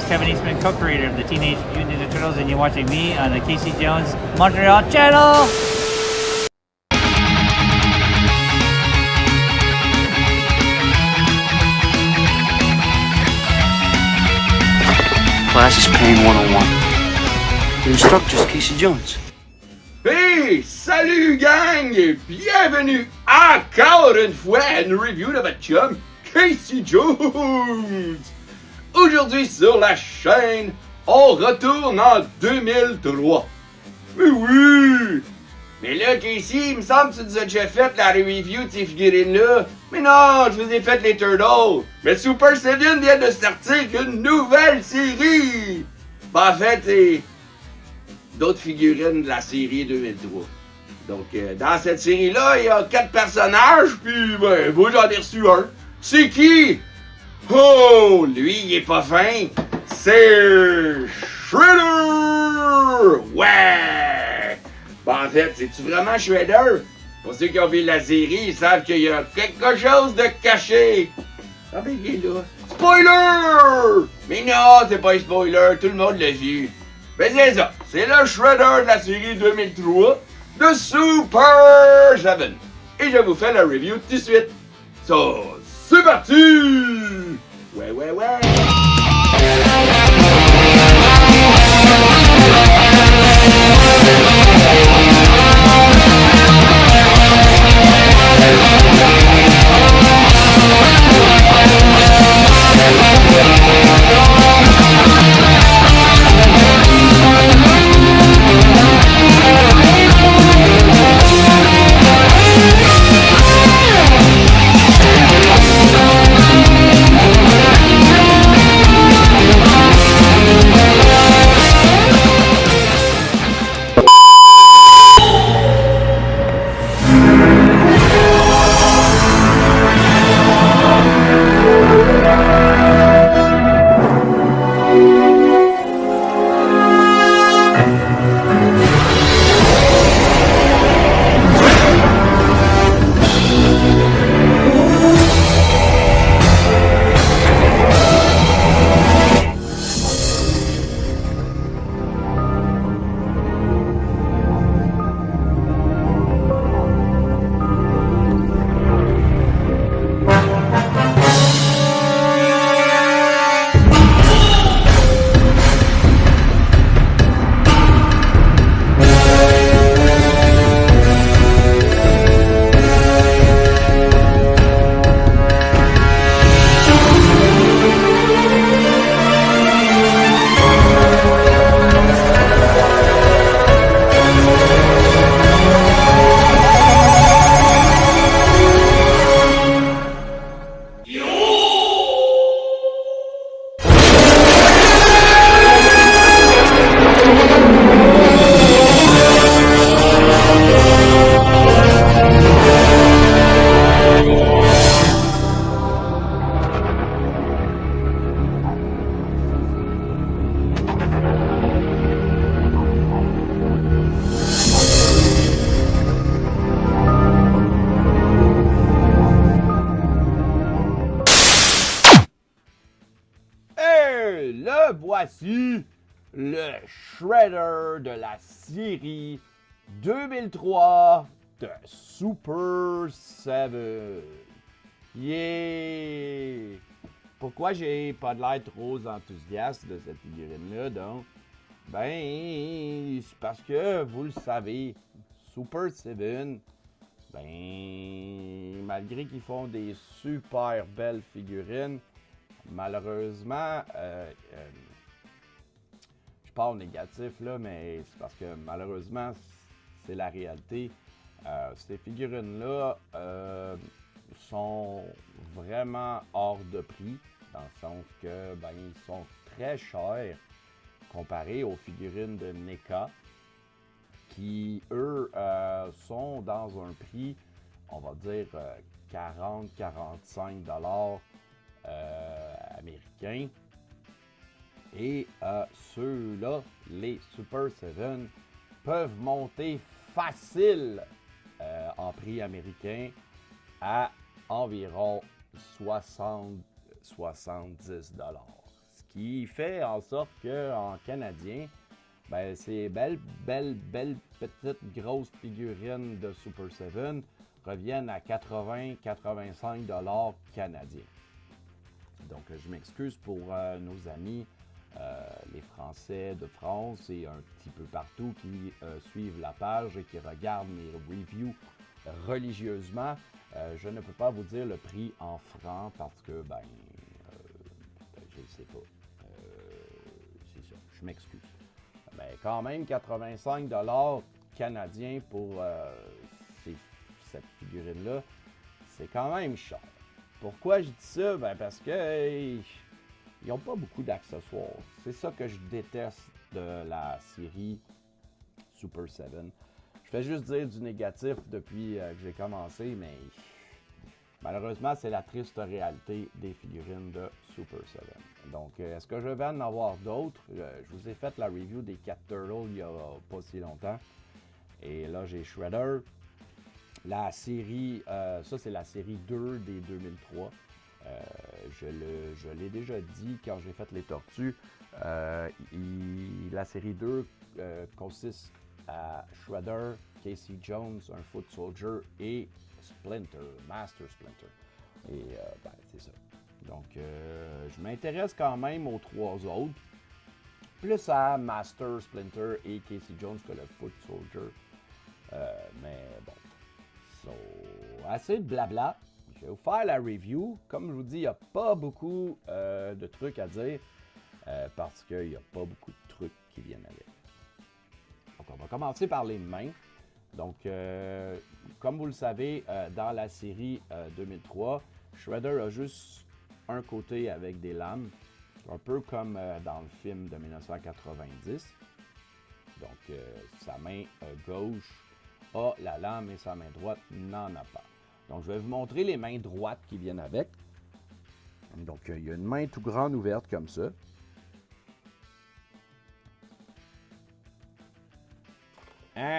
is Kevin Eastman, co-creator of the Teenage Mutant Ninja Turtles, and you're watching me on the Casey Jones Montreal channel. Class is Pain 101. The instructor's Casey Jones. Hey, salut gang! Bienvenue encore une fois à une review de votre chum, Casey Jones! Aujourd'hui sur la chaîne, on retourne en 2003. Mais oui! Mais là, Casey, il me semble que tu nous as déjà fait la review de ces figurines-là. Mais non, je vous ai fait les Turtles. Mais Super 7 vient de sortir une nouvelle série. Ben, en fait, c'est d'autres figurines de la série 2003. Donc, dans cette série-là, il y a 4 personnages, puis ben, moi j'en ai reçu un. C'est qui? Oh, lui, il est pas fin. C'est Shredder! Ouais! Ben, en fait, c'est-tu vraiment Shredder? Pour ceux qui ont vu la série, ils savent qu'il y a quelque chose de caché. Ah ben, il est là. Spoiler! Mais non, c'est pas un spoiler, tout le monde l'a vu. Ben c'est ça, c'est le Shredder de la série 2003 de Super 7. Et je vous fais la review tout de suite. So, c'est parti! Ouais. Le voici, le Shredder de la série 2003 de Super 7. Yeah! Pourquoi j'ai pas de l'air trop enthousiaste de cette figurine-là, donc? Ben, c'est parce que, vous le savez, Super 7, ben, malgré qu'ils font des super belles figurines, malheureusement, je parle négatif là, mais c'est parce que malheureusement, c'est la réalité. Ces figurines-là sont vraiment hors de prix, dans le sens que ben, ils sont très chers comparés aux figurines de NECA, qui eux sont dans un prix, on va dire 40-45 $ américains. Et ceux-là, les Super 7, peuvent monter facile en prix américain à environ 70 $. Ce qui fait en sorte qu'en canadien, ben, ces belles petites grosses figurines de Super 7 reviennent à 80-85 $ canadiens. Donc, je m'excuse pour nos amis, les Français de France et un petit peu partout qui suivent la page et qui regardent mes reviews religieusement. Je ne peux pas vous dire le prix en francs parce que, je ne sais pas. C'est ça, je m'excuse. Mais quand même, 85 $ canadiens pour cette figurine-là, c'est quand même cher. Pourquoi je dis ça? Ben parce que ils n'ont pas beaucoup d'accessoires. C'est ça que je déteste de la série Super 7. Je fais juste dire du négatif depuis que j'ai commencé, mais malheureusement, c'est la triste réalité des figurines de Super 7. Donc, est-ce que je vais en avoir d'autres? Je vous ai fait la review des 4 Turtles il n'y a pas si longtemps. Et là, j'ai Shredder. La série, ça c'est la série 2 des 2003. Je l'ai déjà dit quand j'ai fait les Tortues. La série 2 consiste à Shredder, Casey Jones, un Foot Soldier et Splinter, Master Splinter. Et c'est ça. Donc, je m'intéresse quand même aux 3 autres. Plus à Master Splinter et Casey Jones que le Foot Soldier. Mais bon. So, assez de blabla. Je vais vous faire la review. Comme je vous dis, il n'y a pas beaucoup de trucs à dire parce qu'il n'y a pas beaucoup de trucs qui viennent avec. Donc, on va commencer par les mains. Donc, comme vous le savez, dans la série 2003, Shredder a juste un côté avec des lames, un peu comme dans le film de 1990. Donc, sa main gauche a la lame et sa main droite n'en a pas. Donc, je vais vous montrer les mains droites qui viennent avec. Donc, il y a une main tout grande ouverte comme ça.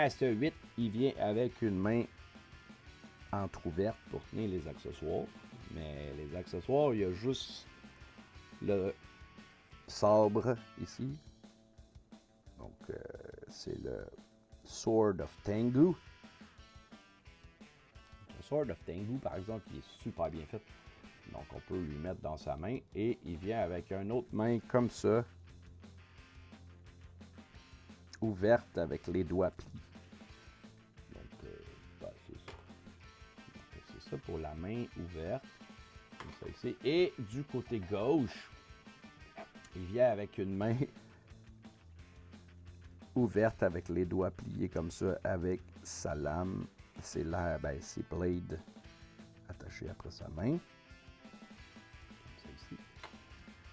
Ce 8, il vient avec une main entrouverte pour tenir les accessoires. Mais les accessoires, il y a juste le sabre ici. Donc, c'est le Sword of Tengu. Le Sword of Tengu, par exemple, il est super bien fait. Donc, on peut lui mettre dans sa main. Et il vient avec une autre main comme ça. Ouverte avec les doigts pliés. Donc, c'est ça. Donc, c'est ça pour la main ouverte. Comme ça ici. Et du côté gauche, il vient avec une main ouverte avec les doigts pliés comme ça, avec sa lame, ses blades attachés après sa main. Comme ça ici.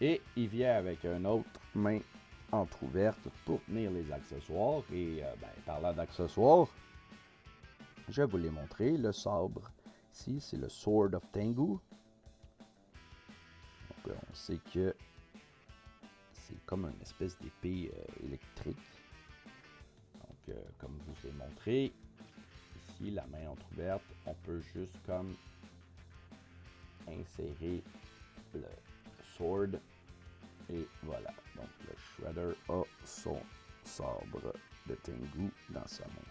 Et il vient avec une autre main entrouverte pour tenir les accessoires. Et parlant d'accessoires, je vais vous les montrer. Le sabre, ici, c'est le Sword of Tengu. Donc, on sait que c'est comme une espèce d'épée électrique. Donc, comme je vous ai montré, ici, la main entrouverte, on peut juste comme insérer le sword. Et voilà. Donc, le Shredder a son sabre de Tengu dans sa main.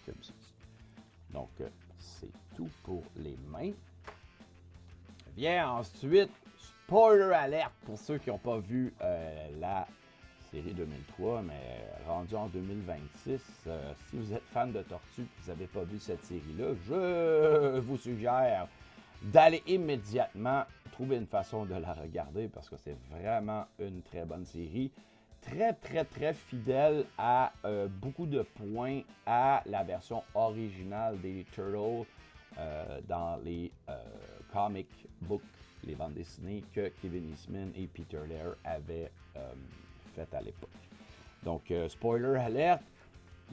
Comme ceci. Donc, c'est tout pour les mains. Vient ensuite, spoiler alert pour ceux qui n'ont pas vu la série 2003, mais rendu en 2026, si vous êtes fan de Tortue et que vous n'avez pas vu cette série-là, je vous suggère d'aller immédiatement trouver une façon de la regarder parce que c'est vraiment une très bonne série. Très, très, très fidèle à beaucoup de points à la version originale des Turtles dans les comic books, les bandes dessinées que Kevin Eastman et Peter Laird avaient fait à l'époque. Donc, spoiler alert,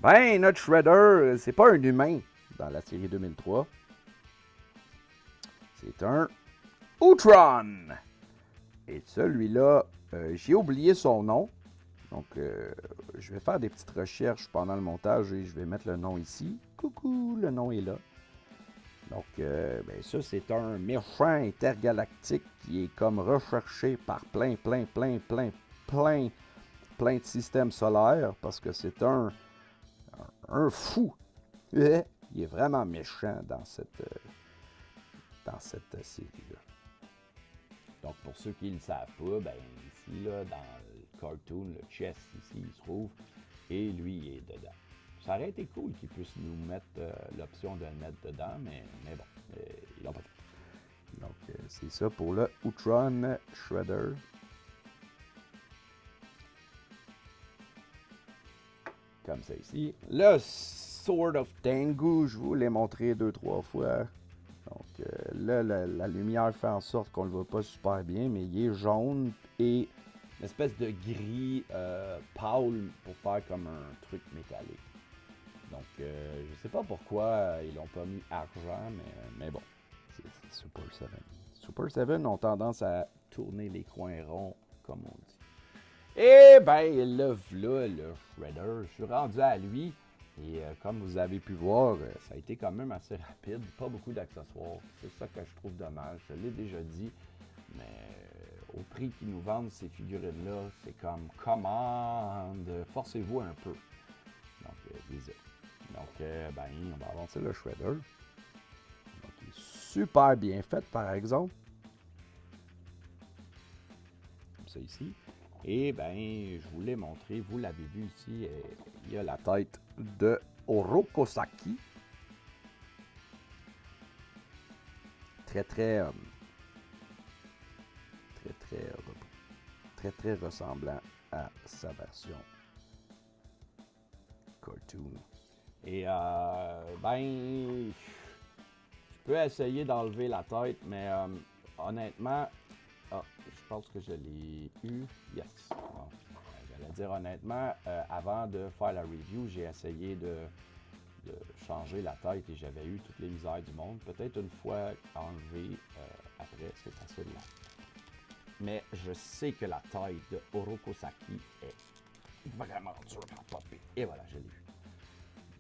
notre Shredder, c'est pas un humain dans la série 2003. C'est un Utron. Et celui-là, j'ai oublié son nom. Donc, je vais faire des petites recherches pendant le montage et je vais mettre le nom ici. Coucou, le nom est là. Donc, ben ça, c'est un méchant intergalactique qui est comme recherché par plein de systèmes solaires parce que c'est un fou. Il est vraiment méchant dans cette série-là. Donc, pour ceux qui ne le savent pas, ben ici, là, dans le cartoon, le chest, ici, il se trouve, et lui, il est dedans. Ça aurait été cool qu'ils puissent nous mettre l'option de le mettre dedans, mais bon, ils l'ont pas fait. Donc, c'est ça pour le Outrun Shredder. Comme ça ici. Le Sword of Tengu, je vous l'ai montré 2-3 fois. Donc là, la lumière fait en sorte qu'on ne le voit pas super bien, mais il est jaune et une espèce de gris pâle pour faire comme un truc métallique. Donc, je sais pas pourquoi ils l'ont pas mis argent, mais bon, c'est Super 7. Super 7 ont tendance à tourner les coins ronds, comme on dit. Et ben, le Shredder, je suis rendu à lui. Et comme vous avez pu voir, ça a été quand même assez rapide. Pas beaucoup d'accessoires. C'est ça que je trouve dommage. Je l'ai déjà dit. Mais au prix qu'ils nous vendent ces figurines-là, c'est comme commande. Forcez-vous un peu. Donc, désolé. Donc, ben, on va avancer le Shredder. Donc, il est super bien fait, par exemple. Comme ça ici. Et ben, je vous l'ai montré, vous l'avez vu ici, il y a la tête de Orokosaki. Très ressemblant à sa version cartoon. Et ben, je peux essayer d'enlever la tête, mais honnêtement, je pense que je l'ai eu. Yes. Bon, j'allais dire honnêtement, avant de faire la review, j'ai essayé de changer la tête et j'avais eu toutes les misères du monde. Peut-être une fois enlevé, après, c'est facile là. Mais je sais que la taille de Orokosaki est vraiment dure à popper. Et voilà, je l'ai eu.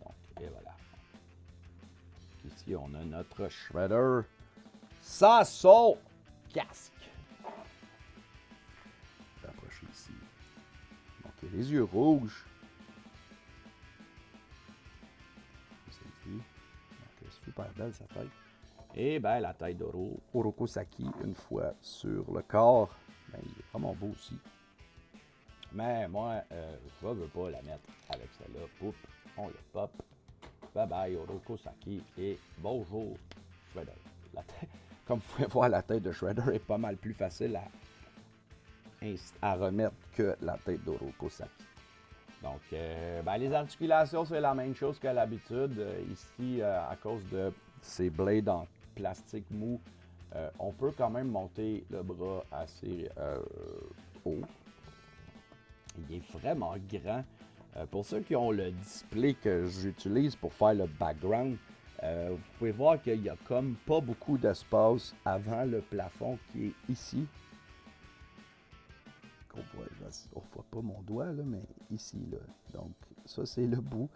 Donc, et voilà. Ici, on a notre Shredder sans son casque. Approcher ici. Donc, il y a les yeux rouges. C'est ici. Donc, super belle sa tête. Et bien, la tête d'Orokosaki, une fois sur le corps, ben, il est vraiment beau aussi. Mais moi, je ne veux pas la mettre avec celle-là. Poup, on le pop. Bye bye Orokosaki et bonjour Shredder. Comme vous pouvez voir, la tête de Shredder est pas mal plus facile à remettre que la tête d'Orokosaki. Donc, ben, les articulations, c'est la même chose que l'habitude. Ici, à cause de ces blades en plastique mou, on peut quand même monter le bras assez haut. Il est vraiment grand. Pour ceux qui ont le display que j'utilise pour faire le background, vous pouvez voir qu'il n'y a comme pas beaucoup d'espace avant le plafond qui est ici. On ne voit pas mon doigt, là, mais ici. Là. Donc, ça, c'est le bout.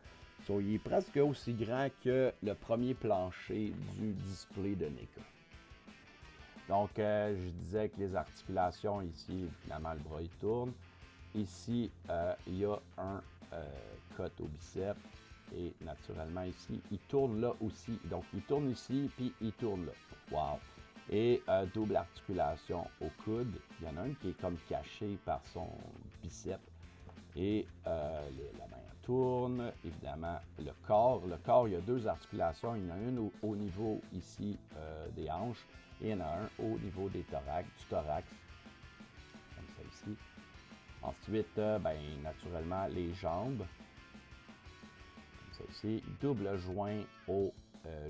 So, il est presque aussi grand que le premier plancher du display de NECA. Donc, je disais que les articulations ici, finalement, le bras, il tourne. Ici, il y a un cut au biceps. Et naturellement, ici, il tourne là aussi. Donc, il tourne ici, puis il tourne là. Wow! Et double articulation au coude. Il y en a une qui est comme cachée par son biceps. Et la main tourne. Évidemment, le corps. Le corps, il y a deux articulations. Il y en a une au niveau ici des hanches. Et il y en a un au niveau du thorax. Comme ça ici. Ensuite, ben, naturellement, les jambes. Comme ça ici. Double joint au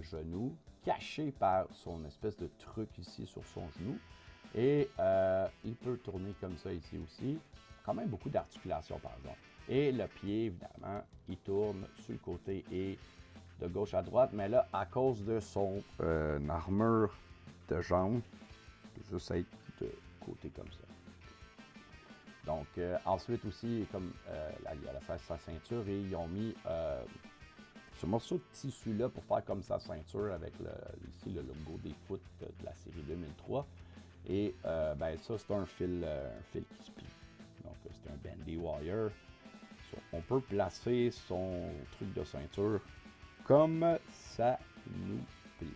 genou. Caché par son espèce de truc ici sur son genou. Et il peut tourner comme ça ici aussi. Quand même beaucoup d'articulation par exemple. Et le pied, évidemment, il tourne sur le côté et de gauche à droite. Mais là, à cause de son armure de jambe, il peut juste être de côté comme ça. Donc, ensuite aussi, comme il y a sa ceinture et ils ont mis ce morceau de tissu-là pour faire comme sa ceinture avec ici le logo des foot de la série 2003. Et ben ça, c'est un fil qui se plie. Donc, c'est un bandy wire. On peut placer son truc de ceinture comme ça nous plaît.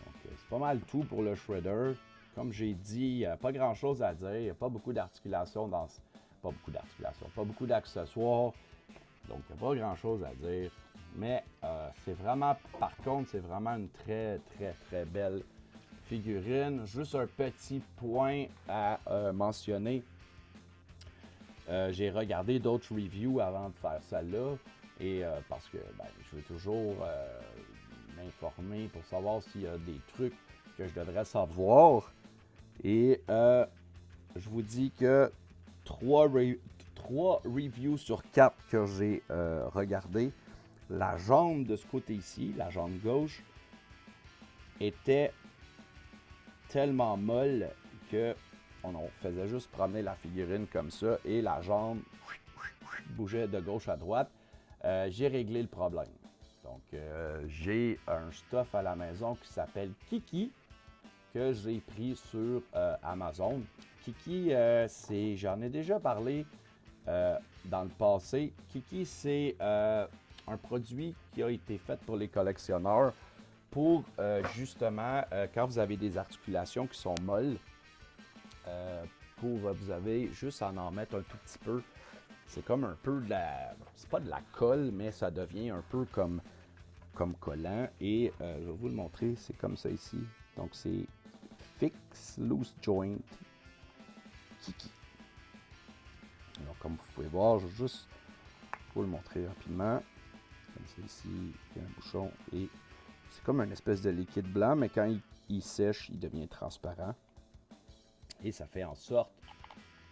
Donc, c'est pas mal tout pour le shredder. Comme j'ai dit, il n'y a pas grand-chose à dire. Il n'y a pas beaucoup d'articulation dans... Pas beaucoup d'accessoires. Donc, il n'y a pas grand-chose à dire. Mais c'est vraiment, par contre, c'est vraiment une très, très, très belle figurine. Juste un petit point à mentionner. J'ai regardé d'autres reviews avant de faire celle-là. Et parce que ben, je veux toujours m'informer pour savoir s'il y a des trucs que je devrais savoir. Et je vous dis que 3 reviews sur 4 que j'ai regardé, la jambe de ce côté-ci, la jambe gauche, était tellement molle que on faisait juste promener la figurine comme ça et la jambe bougeait de gauche à droite. J'ai réglé le problème. Donc, j'ai un stuff à la maison qui s'appelle Kiki, que j'ai pris sur Amazon. Kiki, j'en ai déjà parlé dans le passé. Kiki, c'est un produit qui a été fait pour les collectionneurs pour justement, quand vous avez des articulations qui sont molles, vous avez juste à en mettre un tout petit peu. C'est comme un peu de la... C'est pas de la colle, mais ça devient un peu comme collant. Et je vais vous le montrer, c'est comme ça ici. Donc c'est Fix Loose Joint Kiki. Donc comme vous pouvez voir, je vais juste vous le montrer rapidement. Comme ça ici, il y a un bouchon et c'est comme une espèce de liquide blanc, mais quand il sèche, il devient transparent. Et ça fait en sorte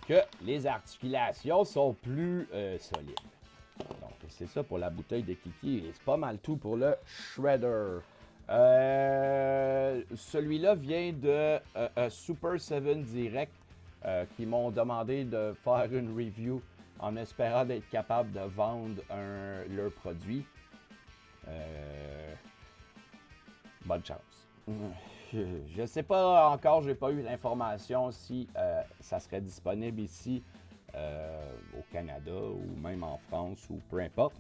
que les articulations sont plus solides. Donc, c'est ça pour la bouteille de Kiki. Et c'est pas mal tout pour le shredder. Celui-là vient de Super 7 Direct qui m'ont demandé de faire une review en espérant d'être capable de vendre leur produit. Bonne chance. Je ne sais pas encore, j'ai pas eu l'information si ça serait disponible ici au Canada ou même en France ou peu importe.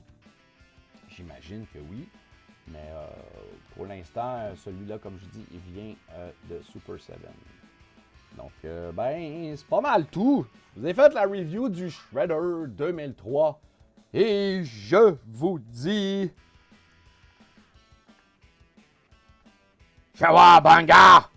J'imagine que oui, mais pour l'instant, celui-là, comme je dis, il vient de Super 7. Donc, ben, c'est pas mal tout. Je vous ai fait la review du Shredder 2003 et je vous dis... Cawabanga!